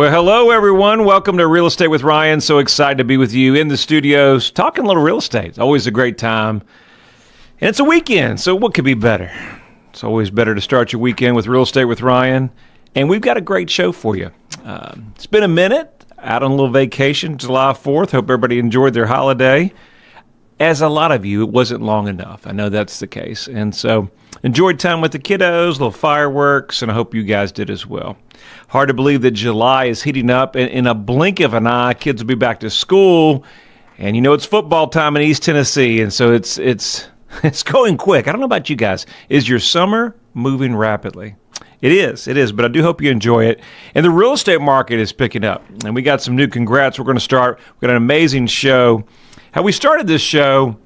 Well, hello, everyone. Welcome to Real Estate with Ryan. So excited to be with you in the studios, talking a little real estate. It's always a great time. And it's a weekend, so what could be better? It's always better to start your weekend with Real Estate with Ryan. And we've got a great show for you. It's been a minute, out on a little vacation, July 4th. Hope everybody enjoyed their holiday. As a lot of you, it wasn't long enough. I know that's the case. And so enjoyed time with the kiddos, little fireworks, and I hope you guys did as well. Hard to believe that July is heating up. In a blink of an eye, kids will be back to school. And you know it's football time in East Tennessee, and so it's going quick. I don't know about you guys. Is your summer moving rapidly? It is, but I do hope you enjoy it. And the real estate market is picking up. And we got some new congrats. We're going to start. We've got an amazing show. How we started this show,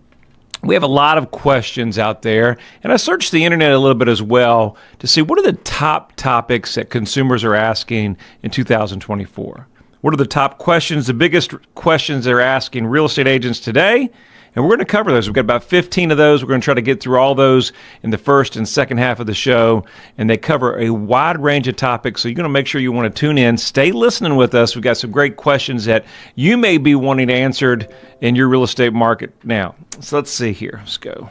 we have a lot of questions out there, and I searched the internet a little bit as well to see what are the top topics that consumers are asking in 2024. What are the top questions, the biggest questions they're asking real estate agents today? And we're going to cover those. We've got about 15 of those. We're going to try to get through all those in the first and second half of the show. And they cover a wide range of topics. So you're going to make sure you want to tune in. Stay listening with us. We've got some great questions that you may be wanting answered in your real estate market now. So let's see here. Let's go.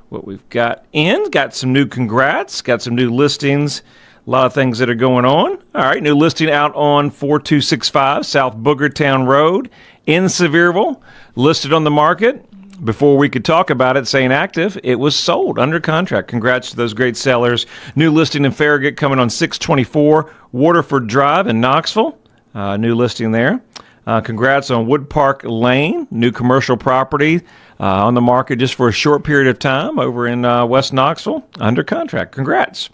What we've got in. Got some new congrats. Got some new listings. A lot of things that are going on. All right. New listing out on 4265 South Boogertown Road in Sevierville. Listed on the market. Before we could talk about it, saying active, it was sold under contract. Congrats to those great sellers. New listing in Farragut coming on 624 Waterford Drive in Knoxville. New listing there. Congrats on Wood Park Lane, new commercial property on the market just for a short period of time over in West Knoxville. Under contract. Congrats.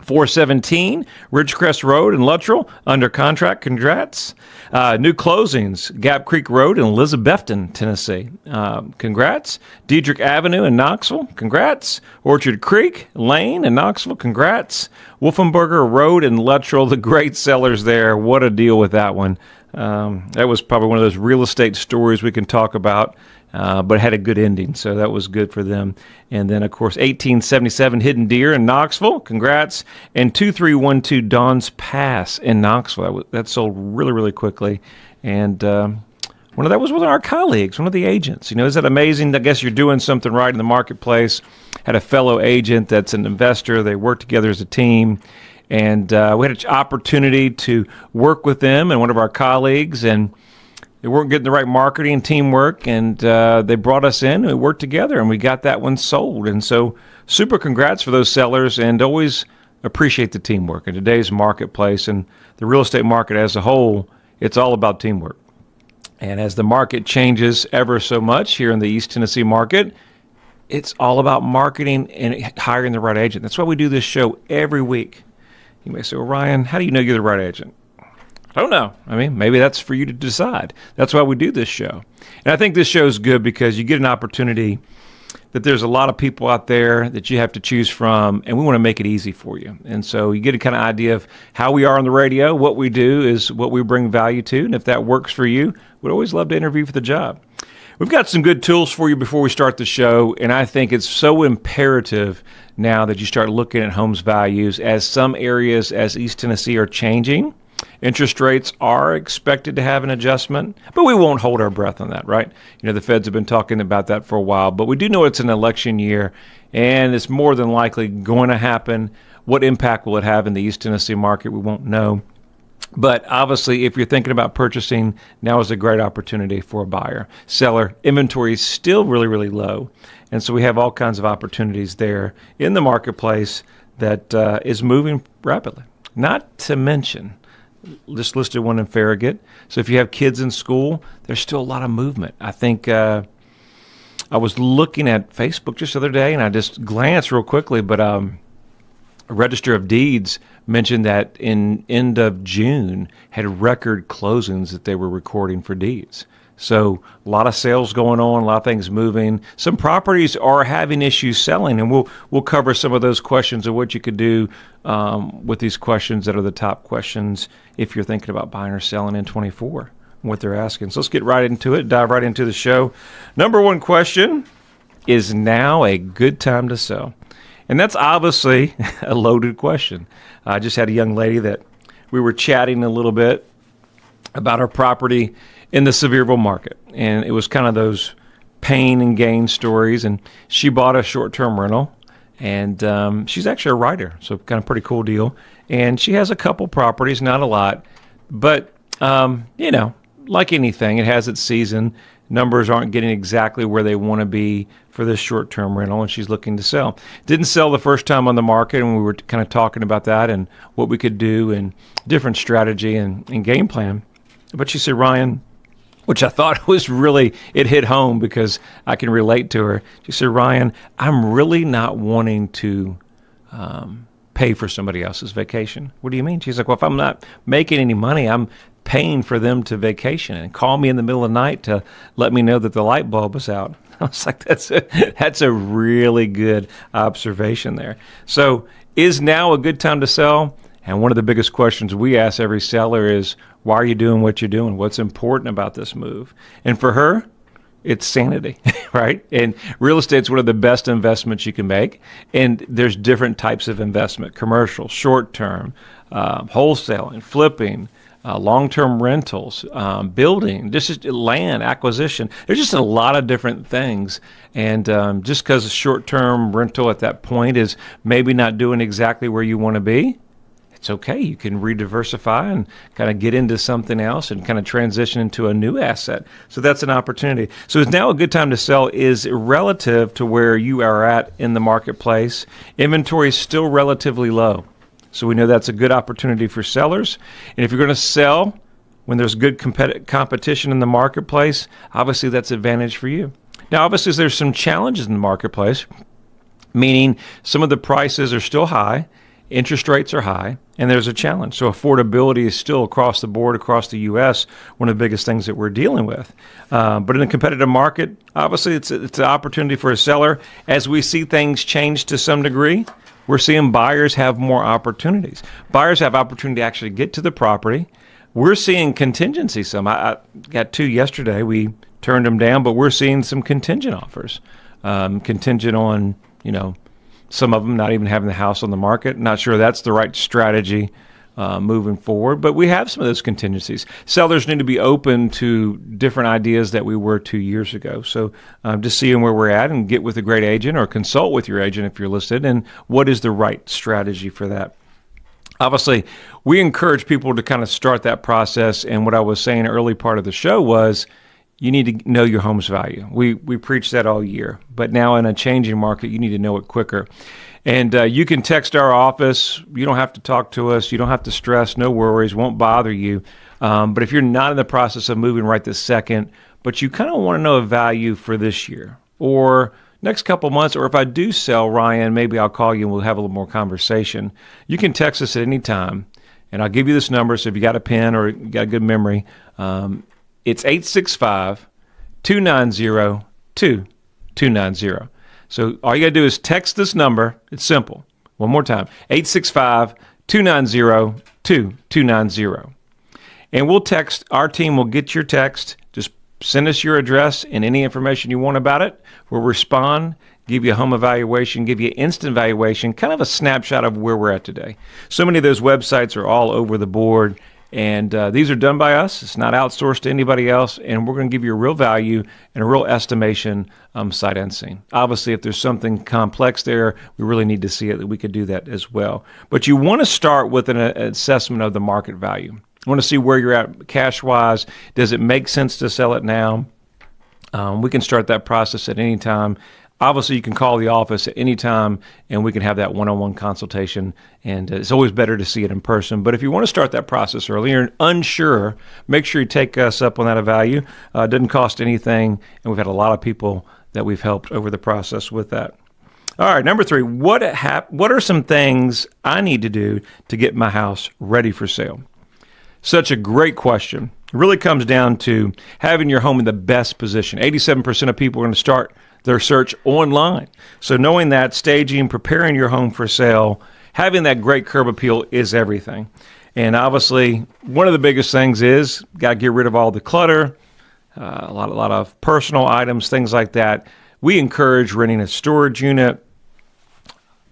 417 Ridgecrest Road in Luttrell, under contract. Congrats. New closings, Gap Creek Road in Elizabethton, Tennessee. Congrats. Diedrich Avenue in Knoxville. Congrats. Orchard Creek Lane in Knoxville. Congrats. Wolfenberger Road in Luttrell, the great sellers there. What a deal with that one. That was probably one of those real estate stories we can talk about. But it had a good ending, so that was good for them. And then, of course, 1877 Hidden Deer in Knoxville. Congrats. And 2312 Don's Pass in Knoxville. That sold really, really quickly. And one of that was one of our colleagues, one of the agents. You know, isn't that amazing? I guess you're doing something right in the marketplace. Had a fellow agent that's an investor. They work together as a team. And we had an opportunity to work with them and one of our colleagues, and they weren't getting the right marketing teamwork, and they brought us in, and we worked together, and we got that one sold. And so super congrats for those sellers, and always appreciate the teamwork. In today's marketplace and the real estate market as a whole, it's all about teamwork. And as the market changes ever so much here in the East Tennessee market, it's all about marketing and hiring the right agent. That's why we do this show every week. You may say, well, Ryan, how do you know you're the right agent? I don't know. I mean, maybe that's for you to decide. That's why we do this show. And I think this show is good because you get an opportunity that there's a lot of people out there that you have to choose from, and we want to make it easy for you. And so you get a kind of idea of how we are on the radio. What we do is what we bring value to. And if that works for you, we'd always love to interview for the job. We've got some good tools for you before we start the show, and I think it's so imperative now that you start looking at homes values as some areas as East Tennessee are changing. Interest rates are expected to have an adjustment, but we won't hold our breath on that, right? You know, the Feds have been talking about that for a while, but we do know it's an election year, and it's more than likely going to happen. What impact will it have in the East Tennessee market? We won't know. But obviously, if you're thinking about purchasing, now is a great opportunity for a buyer. Seller inventory is still really, really low, and so we have all kinds of opportunities there in the marketplace that is moving rapidly. Not to mention, just listed one in Farragut. So if you have kids in school, there's still a lot of movement. I think I was looking at Facebook just the other day, and I just glanced real quickly, but a Register of Deeds mentioned that in end of June had record closings that they were recording for deeds. So a lot of sales going on, a lot of things moving. Some properties are having issues selling, and we'll cover some of those questions of what you could do with these questions that are the top questions if you're thinking about buying or selling in 24, what they're asking. So let's get right into it, dive right into the show. Number one question, is now a good time to sell? And that's obviously a loaded question. I just had a young lady that we were chatting a little bit about her property in the Sevierville market. And it was kind of those pain and gain stories. And she bought a short-term rental. And she's actually a writer, so kind of pretty cool deal. And she has a couple properties, not a lot. But, like anything, it has its season. Numbers aren't getting exactly where they want to be for this short-term rental, and she's looking to sell. Didn't sell the first time on the market, and we were kind of talking about that and what we could do and different strategy and game plan. But she said, Ryan, which I thought was really, it hit home because I can relate to her. She said, Ryan, I'm really not wanting to pay for somebody else's vacation. What do you mean? She's like, well, if I'm not making any money, I'm paying for them to vacation and call me in the middle of the night to let me know that the light bulb was out. I was like, that's a really good observation there. So is now a good time to sell? And one of the biggest questions we ask every seller is, why are you doing what you're doing? What's important about this move? And for her, it's sanity, right? And real estate's one of the best investments you can make. And there's different types of investment: commercial, short-term, wholesaling, flipping, long-term rentals, building, just land acquisition. There's just a lot of different things. And just because a short-term rental at that point is maybe not doing exactly where you want to be, it's okay. You can re-diversify and kind of get into something else and kind of transition into a new asset. So that's an opportunity. So is now a good time to sell is relative to where you are at in the marketplace. Inventory is still relatively low. So we know that's a good opportunity for sellers. And if you're going to sell when there's good competition in the marketplace, obviously that's advantage for you. Now, obviously there's some challenges in the marketplace, meaning some of the prices are still high, interest rates are high, and there's a challenge. So affordability is still across the board, across the U.S., one of the biggest things that we're dealing with. But in a competitive market, obviously it's an opportunity for a seller. As we see things change to some degree, we're seeing buyers have more opportunities. Buyers have opportunity to actually get to the property. We're seeing contingency some. I got 2 yesterday. We turned them down, but we're seeing some contingent offers. Contingent on, some of them not even having the house on the market. Not sure that's the right strategy moving forward, but we have some of those contingencies. Sellers need to be open to different ideas that we were 2 years ago. So just seeing where we're at and get with a great agent or consult with your agent if you're listed, and what is the right strategy for that. Obviously, we encourage people to kind of start that process, and what I was saying early part of the show was you need to know your home's value. We preach that all year, but now in a changing market, you need to know it quicker. And you can text our office. You don't have to talk to us. You don't have to stress. No worries. Won't bother you. But if you're not in the process of moving right this second, but you kind of want to know a value for this year or next couple months, or if I do sell, Ryan, maybe I'll call you and we'll have a little more conversation. You can text us at any time, and I'll give you this number. So if you got a pen or you got a good memory, it's 865-290-2290. So all you got to do is text this number. It's simple. One more time, 865-290-2290. And we'll text, our team will get your text. Just send us your address and any information you want about it. We'll respond, give you a home evaluation, give you instant valuation, kind of a snapshot of where we're at today. So many of those websites are all over the board. And these are done by us. It's not outsourced to anybody else. And we're going to give you a real value and a real estimation sight unseen. Obviously, if there's something complex there, we really need to see it, that we could do that as well. But you want to start with an assessment of the market value. You want to see where you're at cash-wise. Does it make sense to sell it now? We can start that process at any time. Obviously, you can call the office at any time, and we can have that one-on-one consultation, and it's always better to see it in person. But if you want to start that process early, you're unsure, make sure you take us up on that value. It doesn't cost anything, and we've had a lot of people that we've helped over the process with that. All right, number 3, what are some things I need to do to get my house ready for sale? Such a great question. It really comes down to having your home in the best position. 87% of people are going to start their search online. So knowing that, staging, preparing your home for sale, having that great curb appeal is everything. And obviously, one of the biggest things is got to get rid of all the clutter, a lot of personal items, things like that. We encourage renting a storage unit,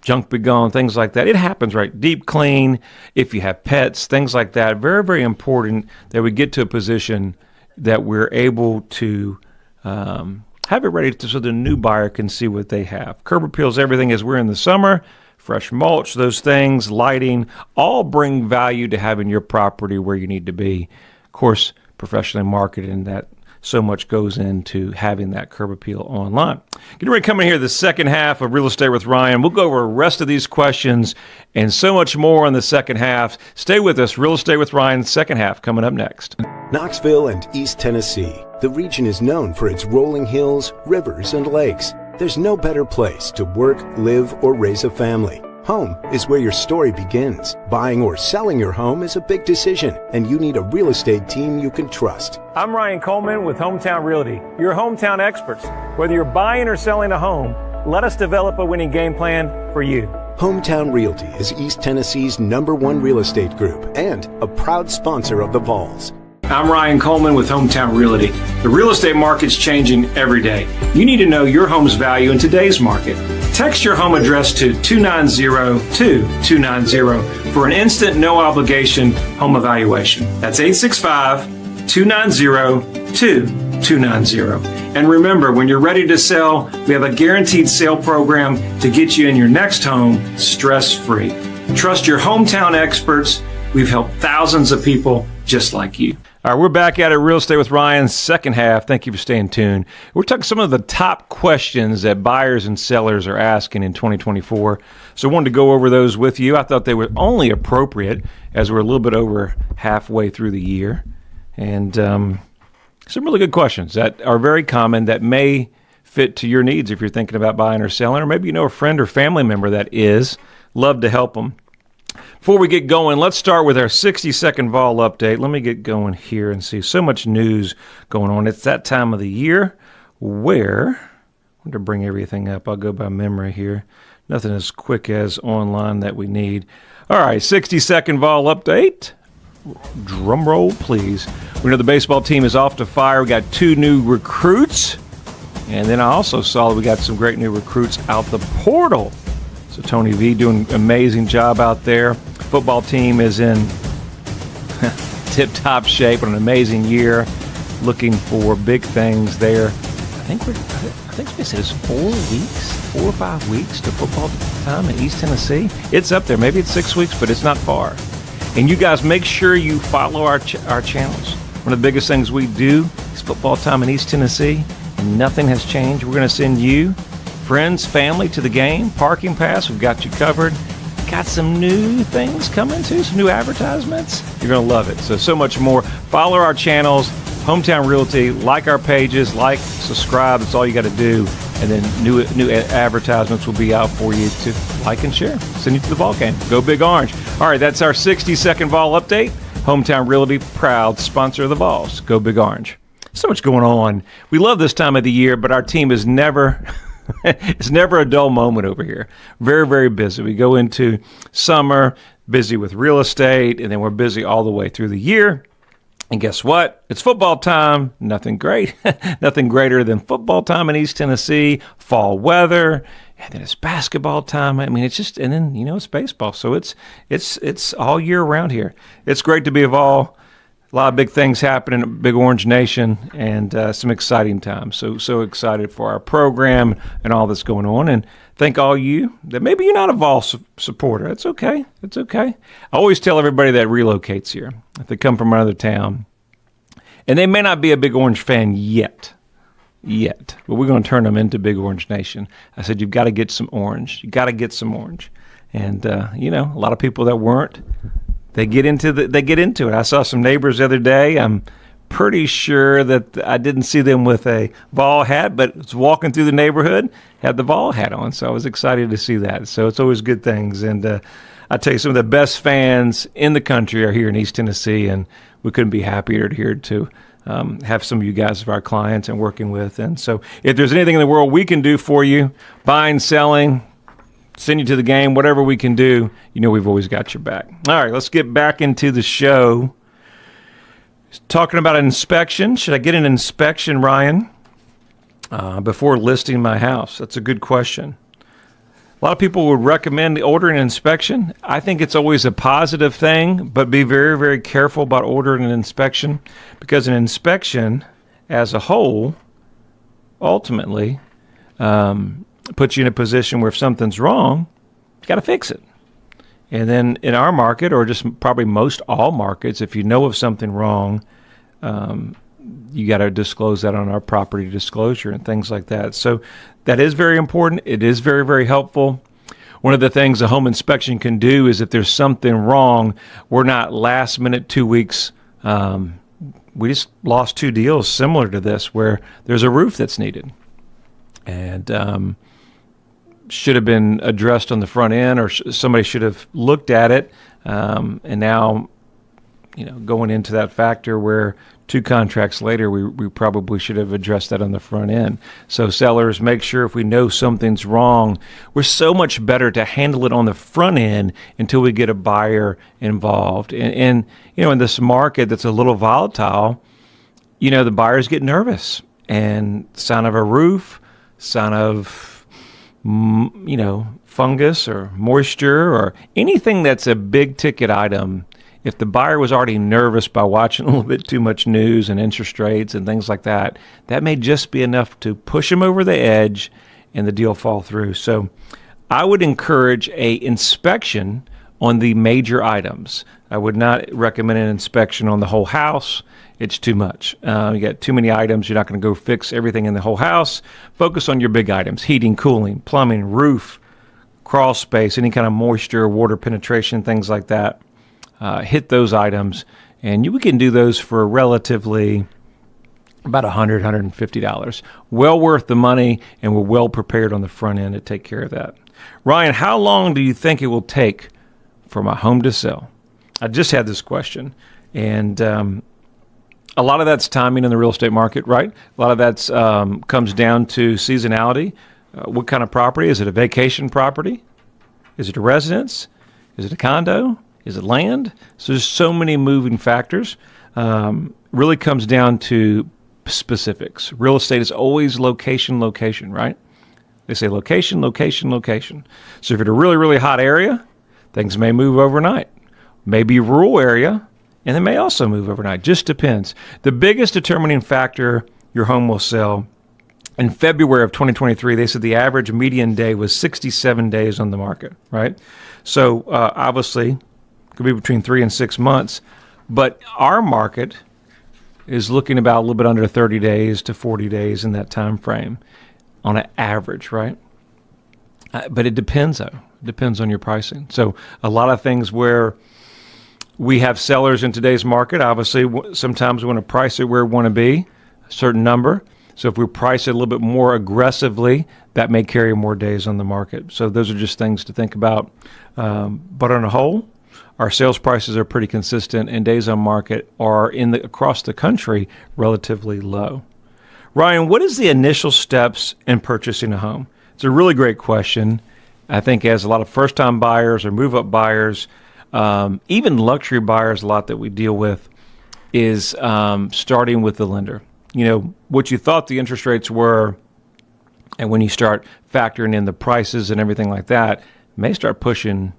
junk be gone, things like that. It happens, right? Deep clean, if you have pets, things like that. Very, very important that we get to a position that we're able to have it ready so the new buyer can see what they have. Curb appeals, everything as we're in the summer, fresh mulch, those things, lighting, all bring value to having your property where you need to be. Of course, professionally marketed, and that so much goes into having that curb appeal online. Get ready to come in here the second half of Real Estate with Ryan. We'll go over the rest of these questions and so much more in the second half. Stay with us. Real Estate with Ryan, second half, coming up next. Knoxville and East Tennessee. The region is known for its rolling hills, rivers, and lakes. There's no better place to work, live, or raise a family. Home is where your story begins. Buying or selling your home is a big decision, and you need a real estate team you can trust. I'm Ryan Coleman with Hometown Realty, your hometown experts. Whether you're buying or selling a home, let us develop a winning game plan for you. Hometown Realty is East Tennessee's #1 real estate group and a proud sponsor of the Vols. I'm Ryan Coleman with Hometown Realty. The real estate market's changing every day. You need to know your home's value in today's market. Text your home address to 290-2290 for an instant, no obligation home evaluation. That's 865-290-2290. And remember, when you're ready to sell, we have a guaranteed sale program to get you in your next home stress-free. Trust your hometown experts. We've helped thousands of people just like you. All right, we're back at it, Real Estate with Ryan, second half. Thank you for staying tuned. We're talking some of the top questions that buyers and sellers are asking in 2024. So I wanted to go over those with you. I thought they were only appropriate as we're a little bit over halfway through the year. And some really good questions that are very common that may fit to your needs if you're thinking about buying or selling, or maybe you know a friend or family member that is. Love to help them. Before we get going, let's start with our 60-second vol update. Let me get going here and see. So much news going on. It's that time of the year where, I want to bring everything up. I'll go by memory here. Nothing as quick as online that we need. All right, 60-second vol update. Drum roll, please. We know the baseball team is off to fire. We got 2 new recruits. And then I also saw that we got some great new recruits out the portal. So Tony V doing an amazing job out there. Football team is in tip-top shape, an amazing year. Looking for big things there. I think they said it's 4 or 5 weeks to football time in East Tennessee. It's up there. Maybe it's 6 weeks, but it's not far. And you guys make sure you follow our channels. One of the biggest things we do is football time in East Tennessee, and nothing has changed. We're going to send you, friends, family to the game. Parking pass, we've got you covered. Got some new things coming too, some new advertisements. You're going to love it. So much more. Follow our channels, Hometown Realty, like our pages, like, subscribe. That's all you got to do. And then new advertisements will be out for you to like and share. Send you to the ball game. Go Big Orange. All right, that's our 60-second Vol update. Hometown Realty, proud sponsor of the Vols. Go Big Orange. So much going on. We love this time of the year, but our team is never... it's never a dull moment over here. Very, very busy. We go into summer, busy with real estate, and then we're busy all the way through the year. And guess what? It's football time. Nothing great. Nothing greater than football time in East Tennessee, fall weather, and then it's basketball time. I mean, it's just, and then, it's baseball. So it's all year round here. It's great to be a Vol. A lot of big things happening in Big Orange Nation, and some exciting times. So excited for our program and all that's going on. And thank all you that maybe you're not a Vol supporter. It's okay. It's okay. I always tell everybody that relocates here, if they come from another town, and they may not be a Big Orange fan yet, but we're going to turn them into Big Orange Nation. I said, you've got to get some orange. You got to get some orange. And, a lot of people that weren't, They get into it. I saw some neighbors the other day. I'm pretty sure that I didn't see them with a Vol hat, but was walking through the neighborhood, had the Vol hat on. So I was excited to see that. So it's always good things. And I tell you, some of the best fans in the country are here in East Tennessee, and we couldn't be happier here to have some of you guys as our clients and working with. And so if there's anything in the world we can do for you, buying, selling, send you to the game, whatever we can do, we've always got your back. All right, let's get back into the show. Talking about an inspection. Should I get an inspection, Ryan, before listing my house? That's a good question. A lot of people would recommend ordering an inspection. I think it's always a positive thing, but be very, very careful about ordering an inspection, because an inspection as a whole ultimately puts you in a position where if something's wrong, you got to fix it. And then in our market, or just probably most all markets, if you know of something wrong, you got to disclose that on our property disclosure and things like that. So that is very important. It is very, very helpful. One of the things a home inspection can do is if there's something wrong, we're not last minute 2 weeks. We just lost 2 deals similar to this where there's a roof that's needed and should have been addressed on the front end, or somebody should have looked at it. And now, going into that factor where 2 contracts later, we probably should have addressed that on the front end. So sellers, make sure if we know something's wrong, we're so much better to handle it on the front end until we get a buyer involved. And in this market that's a little volatile, the buyers get nervous, and sign of a roof, sign of, fungus or moisture or anything that's a big ticket item. If the buyer was already nervous by watching a little bit too much news and interest rates and things like that, that may just be enough to push them over the edge and the deal fall through. So I would encourage a inspection on the major items. I would not recommend an inspection on the whole house. It's too much. You got too many items. You're not going to go fix everything in the whole house. Focus on your big items: heating, cooling, plumbing, roof, crawl space, any kind of moisture, water penetration, things like that. Hit those items, and we can do those for relatively about $100, $150. Well worth the money, and we're well prepared on the front end to take care of that. Ryan, how long do you think it will take for my home to sell? I just had this question, and a lot of that's timing in the real estate market, right? A lot of that's comes down to seasonality. What kind of property? Is it a vacation property? Is it a residence? Is it a condo? Is it land? So there's so many moving factors. Really comes down to specifics. Real estate is always location, right? They say location, location, location. So if you're in a really, really hot area, things may move overnight. Maybe a rural area, and they may also move overnight. Just depends. The biggest determining factor your home will sell. In February of 2023, they said the average median day was 67 days on the market, right? So obviously, could be between 3 and 6 months, but our market is looking about a little bit under 30 days to 40 days in that time frame on an average, right? But it depends, though. It depends on your pricing. So a lot of things where we have sellers in today's market, obviously, sometimes we want to price it where we want to be, a certain number. So if we price it a little bit more aggressively, that may carry more days on the market. So those are just things to think about. But on a whole, our sales prices are pretty consistent, and days on market are across the country relatively low. Ryan, what is the initial steps in purchasing a home? It's a really great question. I think as a lot of first-time buyers or move-up buyers, even luxury buyers, a lot that we deal with is starting with the lender. What you thought the interest rates were, and when you start factoring in the prices and everything like that, may start pushing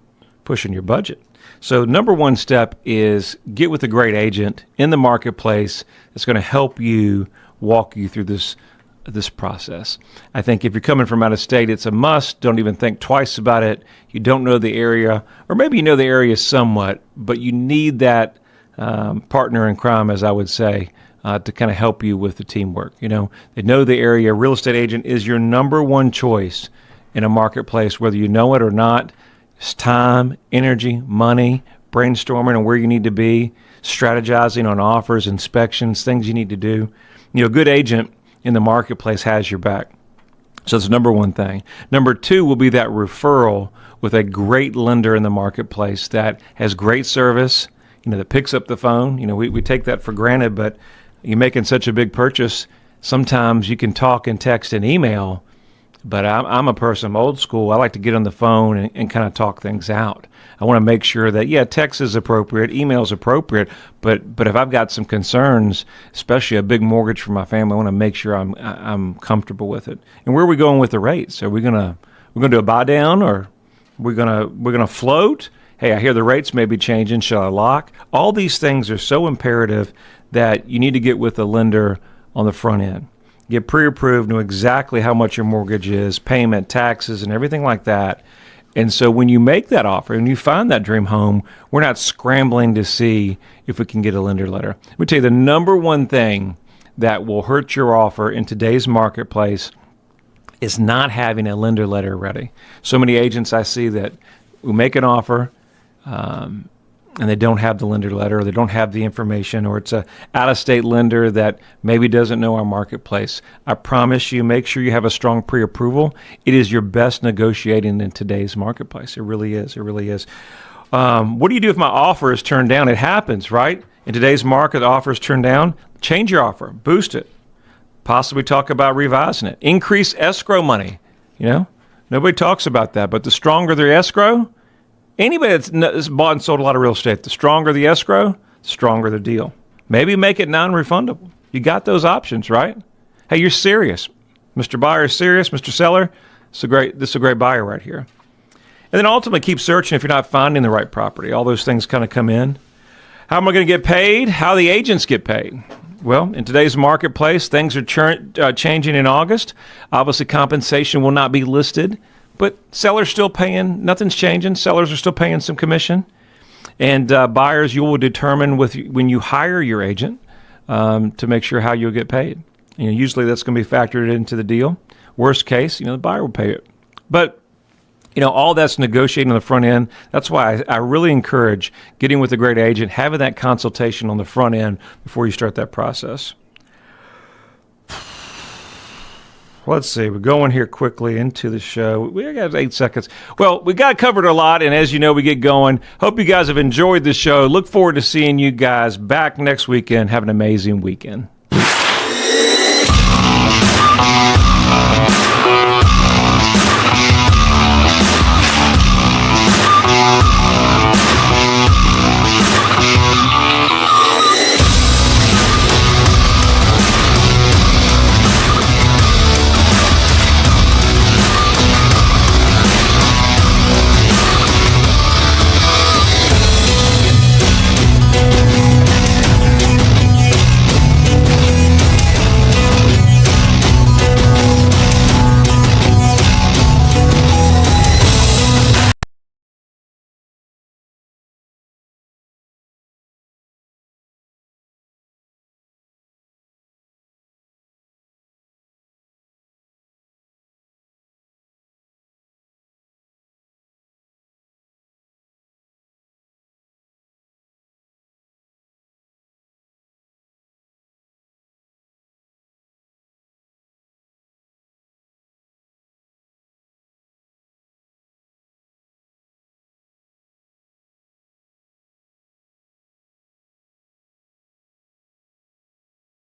your budget. So number one step is get with a great agent in the marketplace that's going to help you, walk you through this process. I think if you're coming from out of state, it's a must. Don't even think twice about it. You don't know the area, or maybe you know the area somewhat, but you need that partner in crime, as I would say, to kind of help you with the teamwork. They know the area. Real estate agent is your number one choice in a marketplace, whether you know it or not. It's time, energy, money, brainstorming on where you need to be, strategizing on offers, inspections, things you need to do. A good agent in the marketplace has your back. So that's number one thing. Number two will be that referral with a great lender in the marketplace that has great service, that picks up the phone. We take that for granted, but you're making such a big purchase, sometimes you can talk and text and email, but I'm a person, I'm old school. I like to get on the phone and kind of talk things out. I want to make sure that, text is appropriate, email is appropriate, but if I've got some concerns, especially a big mortgage for my family, I want to make sure I'm comfortable with it. And where are we going with the rates? Are we going We're going to do a buy down, or we're going to float. Hey, I hear the rates may be changing. Shall I lock? All these things are so imperative that you need to get with the lender on the front end. Get pre-approved, know exactly how much your mortgage is, payment, taxes, and everything like that. And so when you make that offer and you find that dream home, we're not scrambling to see if we can get a lender letter. Let me tell you, the number one thing that will hurt your offer in today's marketplace is not having a lender letter ready. So many agents I see that will make an offer, and they don't have the lender letter, or they don't have the information, or it's a out-of-state lender that maybe doesn't know our marketplace. I promise you, make sure you have a strong pre-approval. It is your best negotiating in today's marketplace. It really is. It really is. What do you do if my offer is turned down? It happens, right? In today's market, the offer is turned down. Change your offer. Boost it. Possibly talk about revising it. Increase escrow money. Nobody talks about that, but the stronger their escrow, anybody that's bought and sold a lot of real estate, the stronger the escrow, the stronger the deal. Maybe make it non-refundable. You got those options, right? Hey, you're serious. Mr. Buyer is serious. Mr. Seller, this is a great buyer right here. And then ultimately keep searching if you're not finding the right property. All those things kind of come in. How am I going to get paid? How the agents get paid? Well, in today's marketplace, things are changing in August. Obviously, compensation will not be listed. But sellers still paying, nothing's changing. Sellers are still paying some commission. And buyers, you will determine when you hire your agent to make sure how you'll get paid. Usually that's going to be factored into the deal. Worst case, the buyer will pay it. But, all that's negotiating on the front end. That's why I really encourage getting with a great agent, having that consultation on the front end before you start that process. Let's see. We're going here quickly into the show. We got 8 seconds. Well, we got covered a lot, and as you know, we get going. Hope you guys have enjoyed the show. Look forward to seeing you guys back next weekend. Have an amazing weekend.